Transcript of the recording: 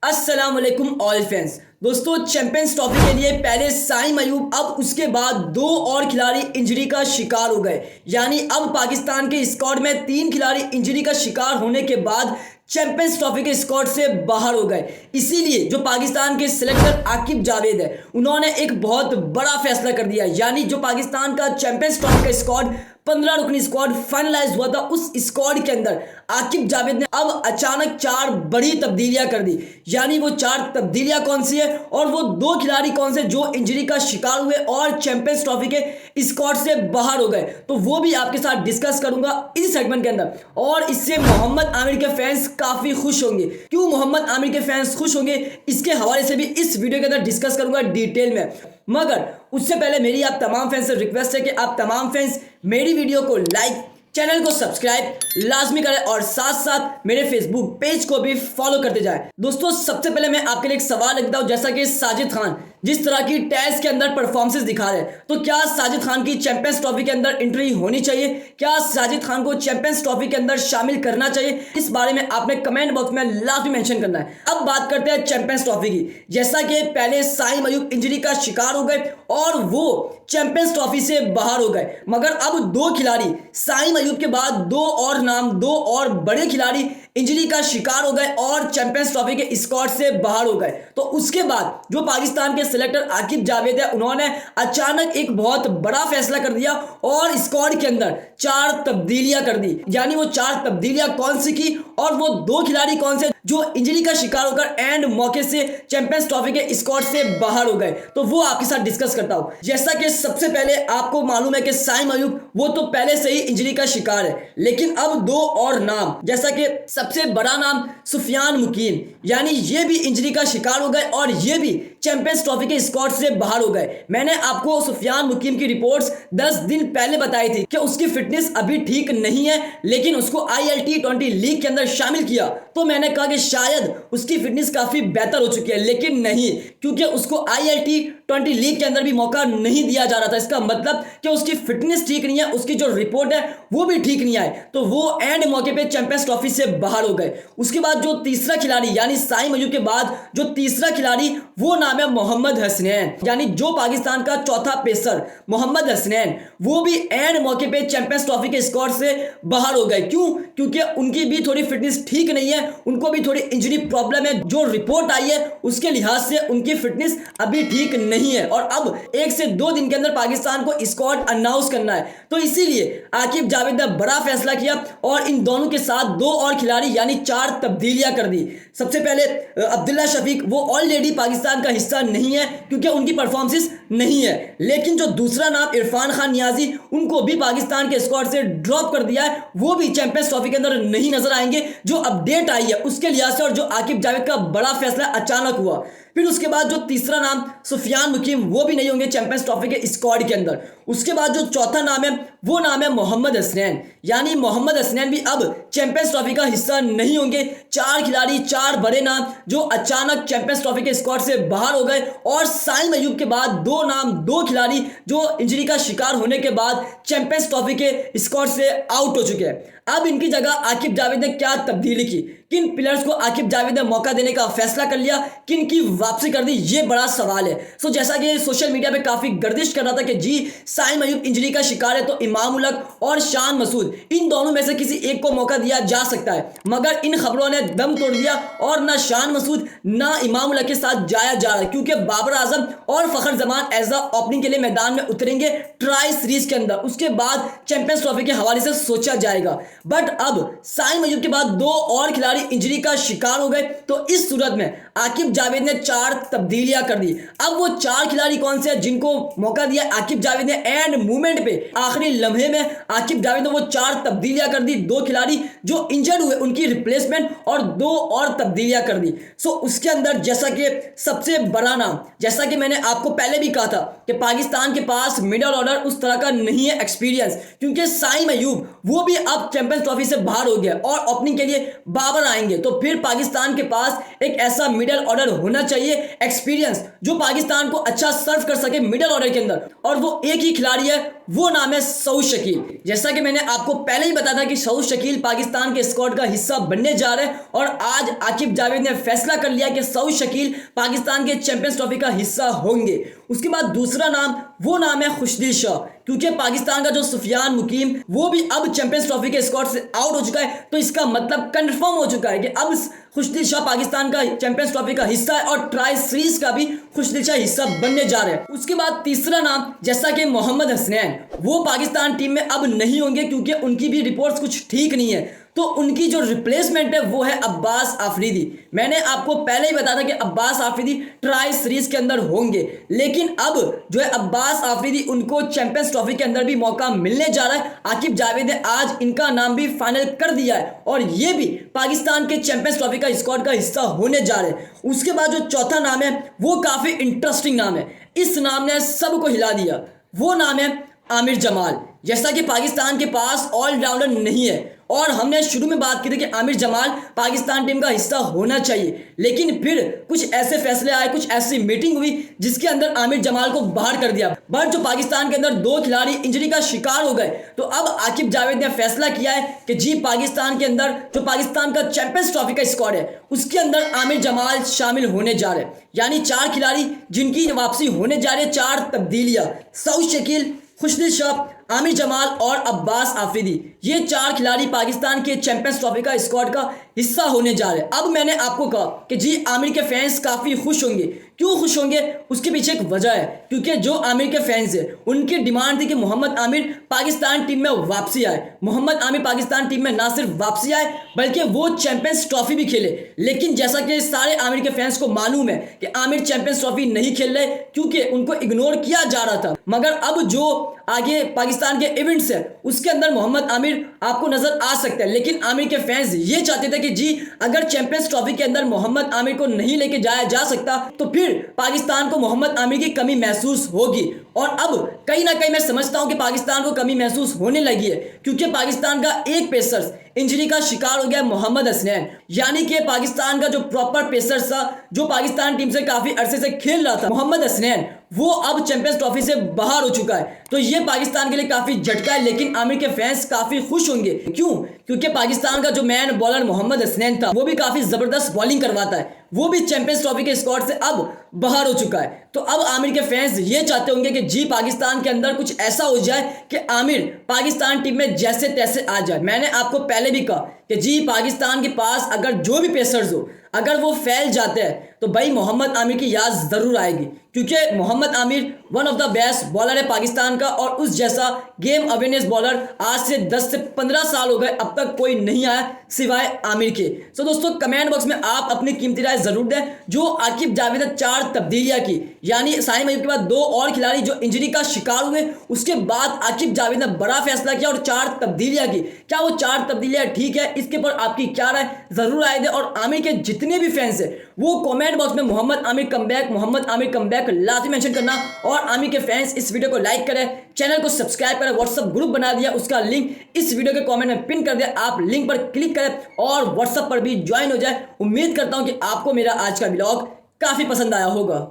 अस्सलाम वालेकुम all fans. दोस्तों, चैंपियंस ट्रॉफी के लिए पहले साइम अयूब, अब उसके बाद दो और खिलाड़ी इंजरी का शिकार हो गए। यानी अब पाकिस्तान के स्क्वाड में 3 खिलाड़ी इंजरी का शिकार होने के बाद चैंपियंस ट्रॉफी के स्क्वाड से बाहर हो गए। इसीलिए जो पाकिस्तान के सिलेक्टर आकिब जावेद है, उन्होंने एक बहुत बड़ा फैसला कर दिया। यानी जो पाकिस्तान का चैंपियंस ट्रॉफी का स्क्वाड 15 रुकनी स्क्वाड फाइनलाइज हुआ था, उस स्क्वाड के अंदर आकिब जावेद ने अब अचानक 4 बड़ी तब्दीलियां कर दी। यानी वो 4 तब्दीलियां कौन सी है और वो 2 खिलाड़ी कौन से जो इंजरी का शिकार हुए और चैंपियंस ट्रॉफी के स्क्वाड से बाहर हो गए, तो वो भी आपके साथ डिस्कस करूंगा इस सेगमेंट के अंदर। और इससे मोहम्मद आमिर के फैंस काफी खुश होंगे। क्यों मोहम्मद आमिर के फैंस खुश होंगे, इसके हवाले से भी इस वीडियो के अंदर डिस्कस करूंगा डिटेल में। मगर उससे पहले मेरी आप तमाम फैंस से रिक्वेस्ट है कि आप तमाम फैंस मेरी वीडियो को लाइक, चैनल को सब्सक्राइब लाजमी करें और साथ साथ मेरे फेसबुक पेज को भी फॉलो करते जाएं। दोस्तों, सबसे पहले मैं आपके लिए एक सवाल रखता हूं। जैसा कि साजिद खान जिस तरह की टेस्ट के अंदर परफॉर्मेंसेस दिखा रहे हैं, तो क्या साजिद खान की चैंपियंस ट्रॉफी के अंदर एंट्री होनी चाहिए? क्या साजिद खान को चैंपियंस ट्रॉफी के अंदर शामिल करना चाहिए? इस बारे में आपने कमेंट बॉक्स में लाजमी मेंशन करना है। अब बात करते हैं चैंपियंस ट्रॉफी की। जैसा कि पहले साइम अयूब इंजरी का शिकार हो गए और वो चैंपियंस ट्रॉफी से बाहर हो गए, मगर अब 2 खिलाड़ी, साइम अयूब के बाद 2 और नाम, 2 और बड़े खिलाड़ी इंजरी का शिकार हो गए और चैंपियंस ट्रॉफी के स्क्वाड से बाहर हो गए। तो उसके बाद जो पाकिस्तान के सिलेक्टर आकिब जावेद है, उन्होंने अचानक एक बहुत बड़ा फैसला कर दिया और स्क्वाड के अंदर 4 तब्दीलियां कर दी। यानी वो 4 तब्दीलियां कौन सी की और वो 2 खिलाड़ी कौन से जो इंजरी का शिकार होकर एंड मौके से चैंपियंस ट्रॉफी के स्क्वाड से बाहर हो गए, तो वो आपके साथ डिस्कस करता हूं। जैसा कि सबसे पहले आपको मालूम है कि साइम अयूब वो तो पहले से ही इंजरी का शिकार है, लेकिन अब 2 और नाम, जैसा कि सबसे बड़ा नाम सुफियान मुकीम, यानी ये भी इंजरी का शिकार हो गए और ये भी चैंपियंस ट्रॉफी के स्क्वाड से बाहर हो गए। मैंने आपको सुफियान मुकीम की रिपोर्ट्स 10 दिन पहले बताई थी कि उसकी फिटनेस अभी ठीक नहीं है, लेकिन उसको ILT20 लीग के अंदर शामिल किया तो मैंने कहा कि शायद उसकी फिटनेस काफी बेहतर हो चुकी है, लेकिन नहीं, क्योंकि उसको ILT20 लीग के अंदर भी मौका नहीं दिया जा रहा था। इसका मतलब कि उसकी फिटनेस ठीक नहीं है, उसकी जो रिपोर्ट है वो भी ठीक नहीं आई, तो वो एंड मौके पे चैंपियंस ट्रॉफी से बाहर हो गए। उसके बाद जो तीसरा खिलाड़ी, यानी साइम अयूब के बाद जो तीसरा खिलाड़ी, वो नाम है मोहम्मद हसनैन। यानी जो पाकिस्तान का चौथा पेसर मोहम्मद हसनैन, वो भी एंड मौके पे चैंपियंस ट्रॉफी के स्क्वाड से बाहर हो गए। क्यों? क्योंकि उनकी भी थोड़ी फिटनेस ठीक नहीं है, उनको भी थोड़ी इंजरी प्रॉब्लम है। जो रिपोर्ट आई है उसके लिहाज से उनकी फिटनेस अभी ठीक नहीं है और अब 1 से 2 दिन के अंदर पाकिस्तान को स्क्वाड अनाउंस करना है। तो इसीलिए आकिब जावेद ने बड़ा फैसला किया और इन दोनों के साथ 2 और खिलाड़ी यानी 4 तब्दीलियां कर दी। सबसे पहले अब्दुल्ला शफीक, वो ऑलरेडी पाकिस्तान का हिस्सा नहीं है क्योंकि उनकी परफॉर्मेंस नहीं है, लेकिन जो दूसरा नाम इरफान खान नियाजी, उनको भी पाकिस्तान के स्क्वाड से ड्रॉप कर दिया है, वो भी चैंपियंस ट्रॉफी के अंदर नहीं नजर आएंगे। जो अपडेट आई है उसके लिहाज से और जो आकिब जावेद का बड़ा फैसला अचानक हुआ। फिर उसके बाद जो तीसरा नाम सुफियान मुकीम, वो भी नहीं होंगे चैंपियंस ट्रॉफी के स्क्वाड के अंदर। उसके बाद जो चौथा नाम है वो नाम है मोहम्मद हसनैन, यानी मोहम्मद हसनैन भी अब चैंपियंस ट्रॉफी का हिस्सा नहीं होंगे। 4 खिलाड़ी, 4 बड़े नाम जो अचानक चैंपियंस ट्रॉफी के स्क्वाड से बाहर हो गए और साइम अयूब के बाद 2 नाम, 2 खिलाड़ी जो इंजरी का शिकार होने के बाद चैंपियंस ट्रॉफी के स्क्वाड से आउट हो चुके हैं। अब इनकी जगह आकिब जावेद ने क्या तब्दीली की, किन प्लेयर्स को आकिब जावेद ने मौका देने का फैसला कर लिया, किन की वापसी कर दी, ये बड़ा सवाल है। जैसा कि सोशल मीडिया पे काफी गर्दिश कर रहा था कि जी साइम अयूब इंजरी का शिकार है तो इमाम उलग और शान मसूद, इन दोनों में से किसी एक को मौका दिया जा सकता है, मगर इन खबरों ने दम तोड़ दिया और ना शान मसूद ना इमाम उलग के साथ जाया जा रहा है, क्योंकि बाबर आजम और फखर जमान एज अ ओपनिंग के लिए मैदान में उतरेंगे ट्राई सीरीज के अंदर। उसके बाद चैंपियंस ट्रॉफी के हवाले से सोचा जाएगा। बट अब साइम अयूब के बाद 2 और खिलाड़ी इंजरी का शिकार हो गए, तो इस सूरत में आकिब जावेद ने 4 तब्दीलियां कर दी। अब वो 4 खिलाड़ी कौन से हैं जिनको मौका दिया आकिब जावेद ने एंड मूवमेंट पे, आखिरी लम्हे में आकिब जावेद ने वो 4 तब्दीलियां कर दी। 2 खिलाड़ी जो इंजर्ड हुए उनकी रिप्लेसमेंट और 2 और तब्दीलियां कर दी। उसके अंदर जैसा कि सबसे बड़ा नाम, जैसा कि मैंने आपको पहले भी कहा था कि पाकिस्तान के पास मिडल ऑर्डर उस तरह का नहीं है एक्सपीरियंस, क्योंकि साइम अयूब वो भी अब चैंपियंस चैंपियंस ट्रॉफी से बाहर हो गया और ओपनिंग के लिए बाबर आएंगे, तो फिर पाकिस्तान के पास एक ऐसा मिडिल ऑर्डर होना चाहिए, एक्सपीरियंस, जो पाकिस्तान को अच्छा सर्व कर सके मिडिल ऑर्डर के अंदर, और वो एक ही खिलाड़ी है, वो नाम है सऊद शकील। जैसा कि मैंने आपको पहले ही बताया था कि सऊद शकील पाकिस्तान के स्क्वाड का हिस्सा बनने जा रहे हैं, और आज आकिब जावेद ने फैसला कर लिया कि सऊद शकील पाकिस्तान के चैंपियंस ट्रॉफी का हिस्सा होंगे। उसके बाद दूसरा नाम, वो नाम है खुशदिल शाह, क्योंकि पाकिस्तान का जो सुफियान मुकीम वो भी अब चैंपियंस ट्रॉफी के स्क्वाड से आउट हो चुका है, तो इसका मतलब कंफर्म हो चुका है कि अब खुशदिल शाह पाकिस्तान का चैंपियंस ट्रॉफी का हिस्सा है, और ट्राई सीरीज का भी खुशदिल शाह हिस्सा बनने जा रहे हैं। उसके बाद तीसरा नाम, जैसा कि मोहम्मद हसनैन, वो पाकिस्तान टीम में अब नहीं होंगे क्योंकि उनकी भी रिपोर्ट्स कुछ ठीक नहीं है, तो उनकी जो रिप्लेसमेंट है वो है अब्बास आफरीदी। मैंने आपको पहले ही बताया था कि अब्बास आफरीदी ट्राई सीरीज के अंदर होंगे, लेकिन अब जो है अब्बास आफरीदी, उनको चैंपियंस ट्रॉफी के अंदर भी मौका मिलने जा रहा है। आकिब जावेद ने आज इनका नाम भी फाइनल कर दिया है, और ये भी पाकिस्तान के चैंपियंस ट्रॉफी का स्क्वाड का हिस्सा होने जा रहे हैं। उसके बाद जो चौथा नाम है वो काफी इंटरेस्टिंग नाम है, इस नाम ने सबको हिला दिया, वो नाम है आमिर जमाल। जैसा कि पाकिस्तान के पास ऑलराउंडर नहीं है, और हमने शुरू में बात की थी कि आमिर जमाल पाकिस्तान टीम का हिस्सा होना चाहिए, लेकिन फिर कुछ ऐसे फैसले आए, कुछ ऐसी मीटिंग हुई जिसके अंदर आमिर जमाल को बाहर कर दिया। बट जो पाकिस्तान के अंदर 2 खिलाड़ी इंजरी का शिकार हो गए, तो अब आकिब जावेद ने फैसला किया है कि जी पाकिस्तान के अंदर जो पाकिस्तान का चैंपियंस ट्रॉफी का स्क्वाड है उसके अंदर आमिर जमाल शामिल होने जा रहे हैं। यानी 4 खिलाड़ी जिनकी वापसी होने जा रही है, 4 तब्दीलियां, सऊद शकील, खुशदिल शाह, आमिर जमाल और अब्बास आफरीदी, ये 4 खिलाड़ी पाकिस्तान के चैंपियंस ट्रॉफी का स्क्वाड का हिस्सा होने जा रहे हैं। अब मैंने आपको कहा कि जी आमिर के फैंस काफ़ी खुश होंगे। क्यों खुश होंगे? उसके पीछे एक वजह है, क्योंकि जो आमिर के फैंस है उनकी डिमांड थी कि मोहम्मद आमिर पाकिस्तान टीम में वापसी आए। मोहम्मद आमिर पाकिस्तान टीम में ना सिर्फ वापसी आए बल्कि वो चैंपियंस ट्रॉफी भी खेले, लेकिन जैसा कि सारे आमिर के फैंस को मालूम है कि आमिर चैंपियंस ट्रॉफी नहीं खेल रहे क्योंकि उनको इग्नोर किया जा रहा था। मगर अब जो आगे पाकिस्तान के इवेंट्स है उसके अंदर मोहम्मद आमिर आपको नजर आ सकता है, लेकिन आमिर के फैंस ये चाहते थे कि जी अगर चैंपियंस ट्रॉफी के अंदर मोहम्मद आमिर को नहीं लेके जाया जा सकता तो फिर पाकिस्तान को मोहम्मद आमिर की कमी महसूस होगी। और अब कहीं ना कहीं मैं समझता हूं कि पाकिस्तान को कमी महसूस होने लगी है, क्योंकि पाकिस्तान का एक पेसर इंजरी का शिकार हो गया, मोहम्मद हसनैन। यानी कि पाकिस्तान का जो प्रॉपर पेसर था, जो पाकिस्तान टीम से काफी अरसे से खेल रहा था, मोहम्मद हसनैन, वो अब चैंपियंस ट्रॉफी से बाहर हो चुका है। तो ये पाकिस्तान के लिए काफी झटका है, लेकिन आमिर के फैंस काफी खुश होंगे। क्यों? क्योंकि पाकिस्तान का जो मैन बॉलर मोहम्मद हसनैन था वो भी काफी जबरदस्त बॉलिंग करवाता है, वो भी चैंपियंस ट्रॉफी के स्क्वाड से अब बाहर हो चुका है। तो अब आमिर के फैंस ये चाहते होंगे कि जी पाकिस्तान के अंदर कुछ ऐसा हो जाए कि आमिर पाकिस्तान टीम में जैसे तैसे आ जाए। मैंने आपको पहले भी कहा कि जी पाकिस्तान के पास अगर जो भी पेसर्स हो अगर वो फैल जाते हैं तो भाई मोहम्मद आमिर की याद ज़रूर आएगी, क्योंकि Mohammad Amir one of the best bowler है पाकिस्तान का, और उस जैसा गेम अवेयरनेस बॉलर आज से 10 से 15 साल हो गए अब तक कोई नहीं आया सिवाय आमिर के। तो दोस्तों कमेंट बॉक्स में आप अपनी कीमती राय जरूर दें। जो आकिब जावेद ने 4 तब्दीलियां की, यानी साइम अयूब के बाद 2 और खिलाड़ी जो इंजरी का शिकार हुए, उसके बाद आकिब जावेद ने बड़ा फैसला किया और 4 तब्दीलियां की। क्या वो 4 तब्दीलियां ठीक है? इसके पर आपकी क्या राय जरूर राय दें। और आमिर के जितने भी फैंस है वो कमेंट बॉक्स में मोहम्मद आमिर कमबैक लाजमी मेंशन करना, और आमिर के फैंस इस वीडियो को लाइक करें, चैनल को सब्सक्राइब करें, व्हाट्सएप ग्रुप बना दिया उसका लिंक इस वीडियो के कमेंट में पिन कर दिया, आप लिंक पर क्लिक करें और व्हाट्सएप पर भी ज्वाइन हो जाए। उम्मीद करता हूं कि आपको मेरा आज का व्लॉग काफी पसंद आया होगा।